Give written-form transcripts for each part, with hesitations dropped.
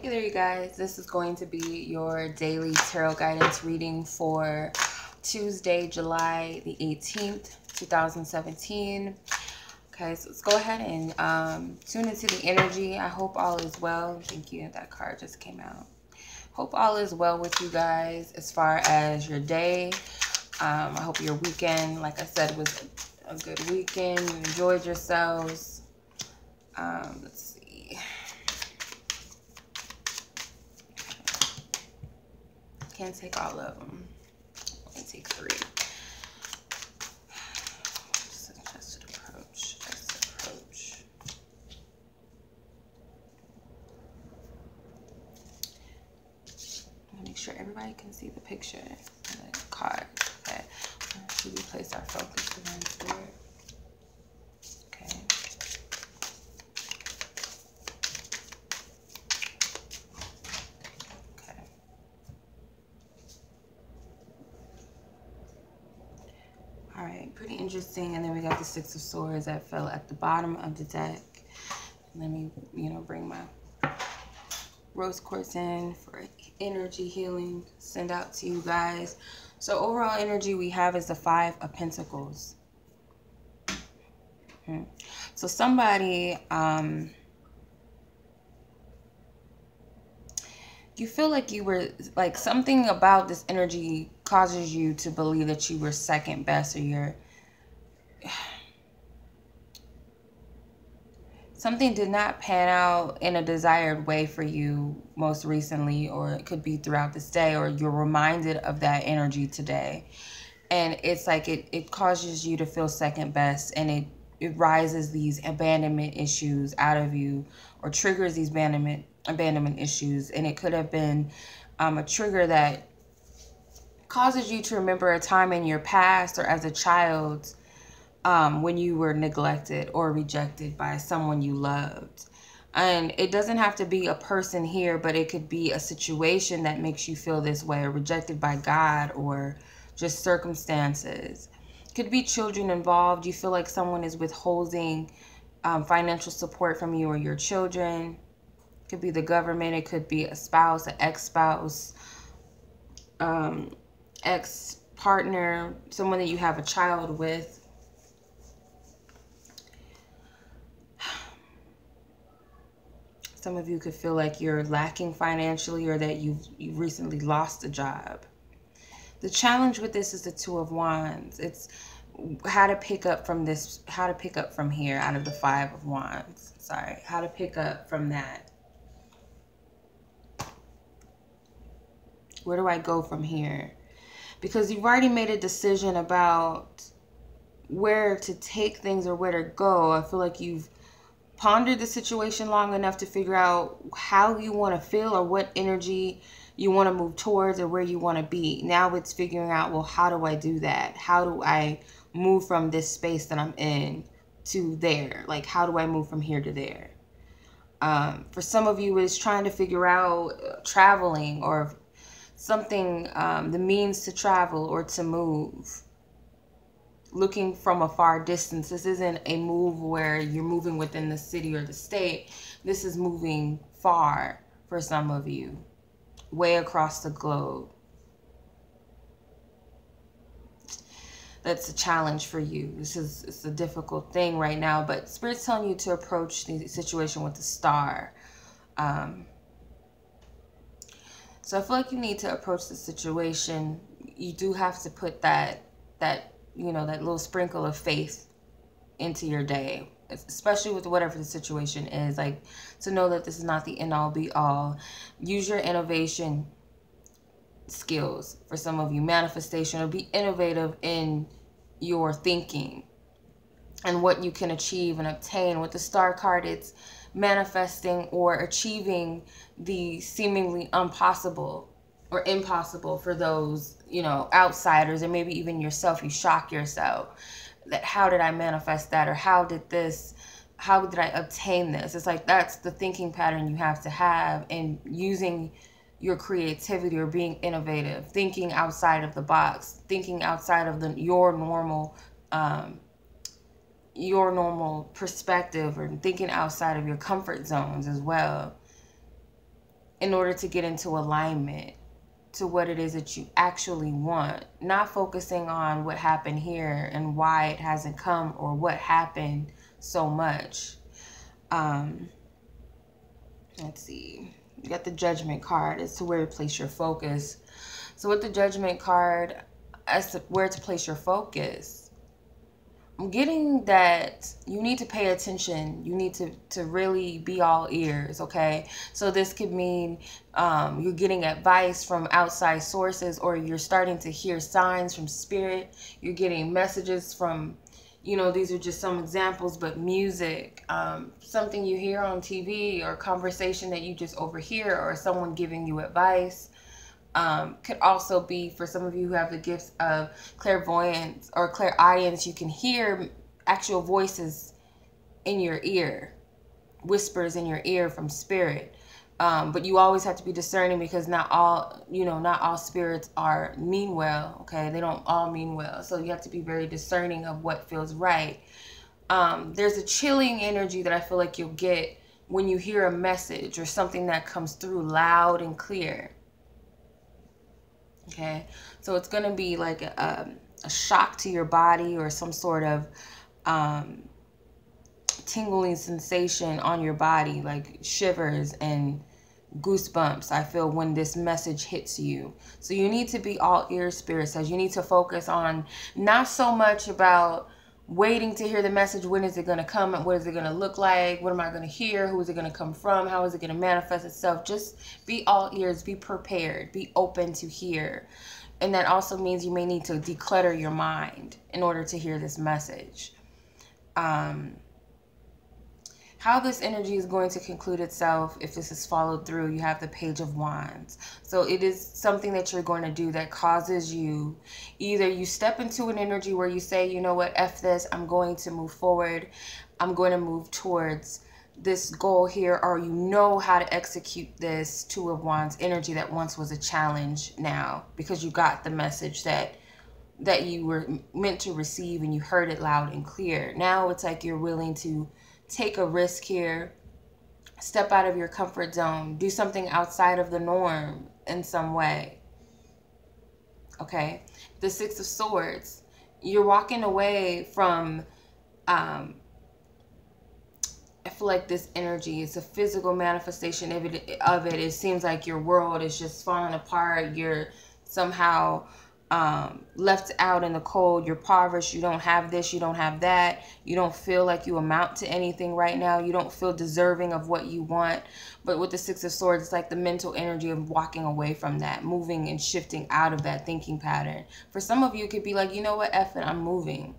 Hey there, you guys. This is going to be your daily tarot guidance reading for Tuesday, July the 18th, 2017. Okay, so let's go ahead and tune into the energy. I hope all is well. Thank you. That card just came out. Hope all is well with you guys as far as your day. I hope your weekend, like I said, was a good weekend. You enjoyed yourselves. Let's see. Can't take all of them. Only take 3. Adjusted approach. Adjusted approach. I'm gonna make sure everybody can see the picture and the card. Okay. Should we place our focus around here? Okay. All right, pretty interesting. And then we got the 6 of Swords that fell at the bottom of the deck. Let me, bring my rose quartz in for energy healing. Send out to you guys. So overall energy we have is the 5 of Pentacles. So somebody, you feel like you were, like something about this energy causes you to believe that you were second best, or something did not pan out in a desired way for you most recently, or it could be throughout this day, or you're reminded of that energy today. And it's like it causes you to feel second best, and it rises these abandonment issues out of you, or triggers these abandonment issues. And it could have been a trigger that causes you to remember a time in your past or as a child when you were neglected or rejected by someone you loved. And it doesn't have to be a person here, but it could be a situation that makes you feel this way, or rejected by God, or just circumstances. Could be children involved. You feel like someone is withholding financial support from you or your children. Could be the government. It could be a spouse, an ex-spouse, ex-partner, someone that you have a child with. Some of you could feel like you're lacking financially, or that you've recently lost a job. The challenge with this is the 2 of Wands. It's how to pick up from this, how to pick up from here out of the 5 of Wands. Sorry, how to pick up from that. Where do I go from here? Because you've already made a decision about where to take things or where to go. I feel like you've pondered the situation long enough to figure out how you want to feel, or what energy you want to move towards, or where you want to be. Now it's figuring out, well, how do I do that? How do I move from this space that I'm in to there? Like, how do I move from here to there? For some of you, it's trying to figure out traveling, or something, the means to travel or to move. Looking from a far distance. This isn't a move where you're moving within the city or the state. This is moving far for some of you, way across the globe. That's a challenge for you. It's a difficult thing right now, but Spirit's telling you to approach the situation with the Star. So I feel like you need to approach the situation. You do have to put that little sprinkle of faith into your day, especially with whatever the situation is, like, to know that this is not the end all be all. Use your innovation skills for some of you, manifestation, or be innovative in your thinking and what you can achieve and obtain. With the Star card, it's manifesting or achieving the seemingly impossible or impossible for those, outsiders, or maybe even yourself. You shock yourself that, how did I manifest that? Or how did I obtain this? It's like, that's the thinking pattern you have to have in using your creativity, or being innovative, thinking outside of the box, thinking outside of your normal perspective, or thinking outside of your comfort zones as well. in order to get into alignment to what it is that you actually want, not focusing on what happened here and why it hasn't come or what happened so much. Let's see. You got the Judgment card as to where to place your focus. So with the Judgment card, as to where to place your focus, I'm getting that you need to pay attention. You need to really be all ears, okay? So this could mean you're getting advice from outside sources, or you're starting to hear signs from spirit. You're getting messages from, you know, these are just some examples, but music, something you hear on TV, or conversation that you just overhear, or someone giving you advice. Could also be for some of you who have the gifts of clairvoyance or clairaudience. You can hear actual voices in your ear, whispers in your ear from spirit. But you always have to be discerning, because not all, not all spirits mean well. Okay, they don't all mean well. So you have to be very discerning of what feels right. There's a chilling energy that I feel like you'll get when you hear a message or something that comes through loud and clear. Okay, so it's going to be like a shock to your body, or some sort of tingling sensation on your body, like shivers and goosebumps, I feel, when this message hits you. So you need to be all ears, Spirit says. You need to focus on not so much about waiting to hear the message. When is it going to come? And what is it going to look like? What am I going to hear? Who is it going to come from? How is it going to manifest itself? Just be all ears. Be prepared. Be open to hear. And that also means you may need to declutter your mind in order to hear this message. How this energy is going to conclude itself, if this is followed through, you have the Page of Wands. So it is something that you're going to do that causes you, either you step into an energy where you say, you know what, F this, I'm going to move forward. I'm going to move towards this goal here, or you know how to execute this Two of Wands energy that once was a challenge now, because you got the message that you were meant to receive and you heard it loud and clear. Now it's like you're willing to take a risk here, step out of your comfort zone, do something outside of the norm in some way. Okay, the Six of Swords, you're walking away from, I feel like this energy is a physical manifestation of it. It seems like your world is just falling apart. You're somehow left out in the cold. You're impoverished. You don't have this, you don't have that. You don't feel like you amount to anything right now. You don't feel deserving of what you want. But with the Six of Swords, it's like the mental energy of walking away from that, moving and shifting out of that thinking pattern. For some of you, it could be like, you know what, F it, I'm moving.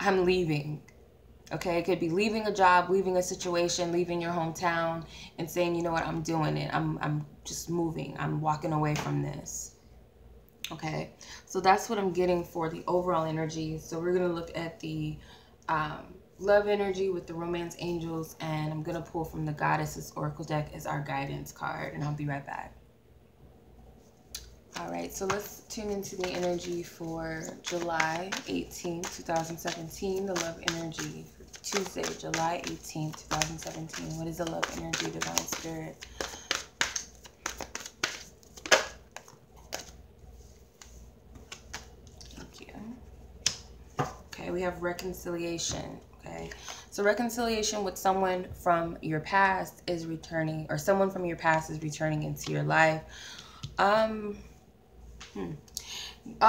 I'm leaving. Okay, it could be leaving a job, leaving a situation, leaving your hometown, and saying, you know what, I'm doing it. I'm just moving. I'm walking away from this. Okay, so that's what I'm getting for the overall energy. So we're going to look at the love energy with the romance angels, and I'm going to pull from the Goddesses Oracle deck as our guidance card, and I'll be right back. All right, so let's tune into the energy for July 18, 2017, the love energy for Tuesday, July 18, 2017. What is the love energy, Divine Spirit? Okay, we have reconciliation. Okay, so reconciliation with someone from your past is returning, or someone from your past is returning into your life. I'll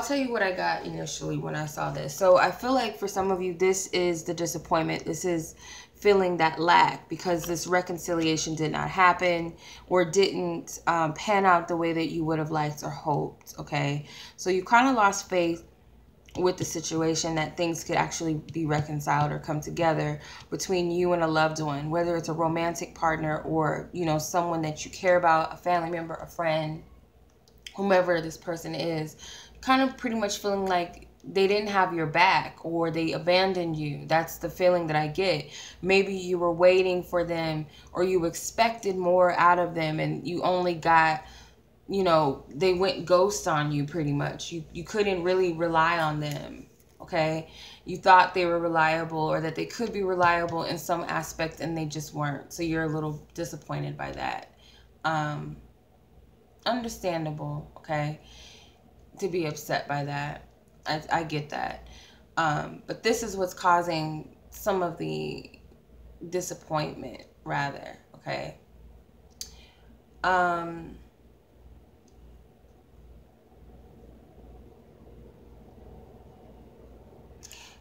tell you what I got initially when I saw this. So I feel like for some of you, this is the disappointment. This is feeling that lack because this reconciliation did not happen or didn't pan out the way that you would have liked or hoped. Okay, so you kind of lost faith with the situation that things could actually be reconciled or come together between you and a loved one, whether it's a romantic partner or, you know, someone that you care about, a family member, a friend, whomever this person is, kind of pretty much feeling like they didn't have your back or they abandoned you. That's the feeling that I get. Maybe you were waiting for them or you expected more out of them and you only got, you know, they went ghost on you pretty much. You couldn't really rely on them, okay? You thought they were reliable or that they could be reliable in some aspect and they just weren't. So you're a little disappointed by that. Understandable, okay, to be upset by that. I get that. But this is what's causing some of the disappointment, rather, okay?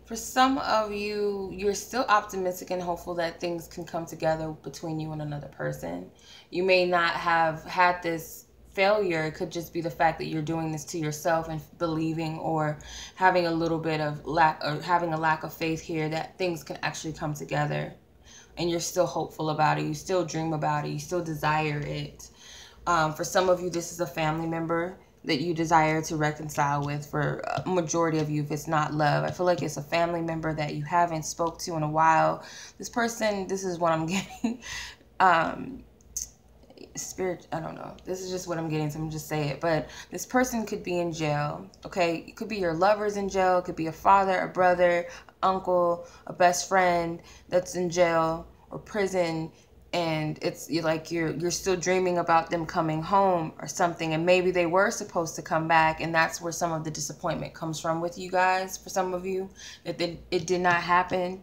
For some of you, you're still optimistic and hopeful that things can come together between you and another person. You may not have had this failure. It could just be the fact that you're doing this to yourself and believing or having a little bit of lack, or having a lack of faith here that things can actually come together. And you're still hopeful about it. You still dream about it. You still desire it. For some of you, this is a family member that you desire to reconcile with. For a majority of you, if it's not love, I feel like it's a family member that you haven't spoke to in a while. This person, this is what I'm getting. Spirit, I don't know. This is just what I'm getting, so I'm just say it. But this person could be in jail, okay? It could be your lover's in jail. It could be a father, a brother, uncle, a best friend that's in jail or prison, and it's you're still dreaming about them coming home or something, and maybe they were supposed to come back, and that's where some of the disappointment comes from with you guys. For some of you, that it did not happen,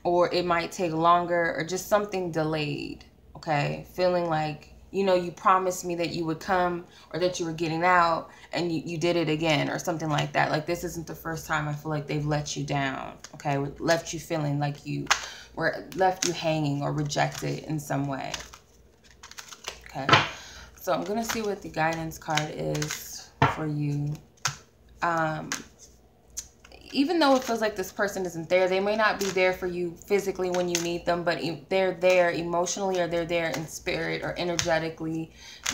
or it might take longer, or just something delayed, okay? Feeling like, you know, you promised me that you would come, or that you were getting out, and you did it again, or something like that. Like, this isn't the first time I feel like they've let you down, okay? Left you feeling like you were left you hanging or rejected in some way, okay? So I'm going to see what the guidance card is for you. Even though it feels like this person isn't there, they may not be there for you physically when you need them, but they're there emotionally, or they're there in spirit or energetically.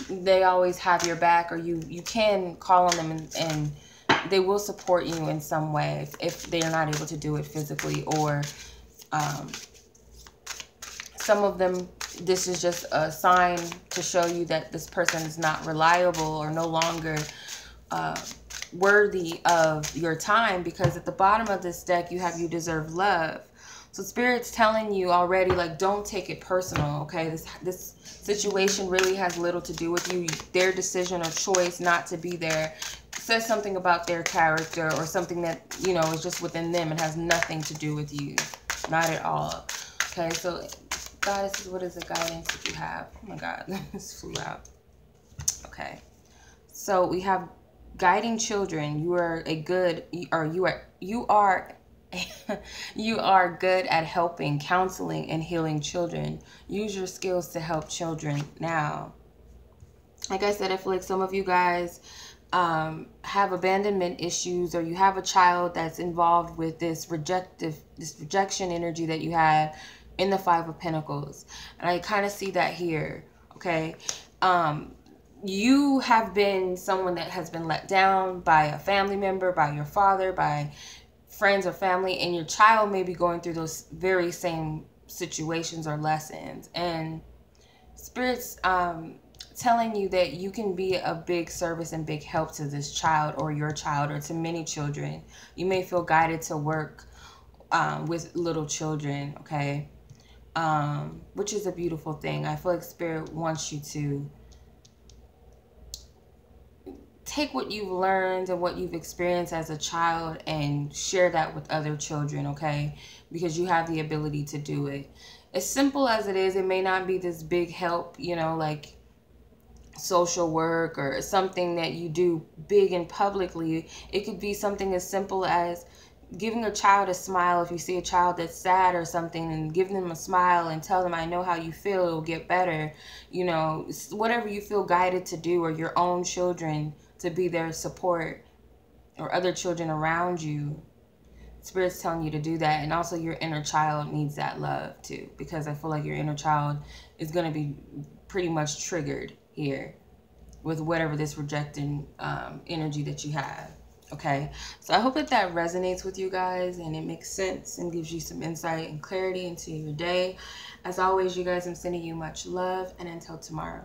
They always have your back, or you can call on them, and they will support you in some way if they're not able to do it physically. Or some of them, this is just a sign to show you that this person is not reliable or no longer worthy of your time, because at the bottom of this deck you have you deserve love. So Spirit's telling you already, like, don't take it personal, okay? This situation really has little to do with you. Their decision or choice not to be there says something about their character, or something that, you know, is just within them. It has nothing to do with you, not at all. Okay, so Goddess, what is the guidance that you have? Oh my God, this flew out. Okay, so we have guiding children. You are a good, or you are you are good at helping, counseling, and healing children. Use your skills to help children now. Like I said, I feel like some of you guys have abandonment issues, or you have a child that's involved with this rejection energy that you had in the Five of Pentacles. And I kind of see that here, okay? You have been someone that has been let down by a family member, by your father, by friends or family, and your child may be going through those very same situations or lessons. And Spirit's telling you that you can be a big service and big help to this child, or your child, or to many children. You may feel guided to work with little children, okay? Which is a beautiful thing. I feel like Spirit wants you to take what you've learned and what you've experienced as a child and share that with other children, okay? Because you have the ability to do it. As simple as it is, it may not be this big help, you know, like social work or something that you do big and publicly. It could be something as simple as giving a child a smile. If you see a child that's sad or something, and give them a smile and tell them, I know how you feel, it'll get better. You know, whatever you feel guided to do, or your own children to be their support, or other children around you. Spirit's telling you to do that. And also your inner child needs that love too, because I feel like your inner child is going to be pretty much triggered here with whatever this rejecting energy that you have. Okay, so I hope that that resonates with you guys, and it makes sense and gives you some insight and clarity into your day. As always, you guys, I'm sending you much love, and until tomorrow.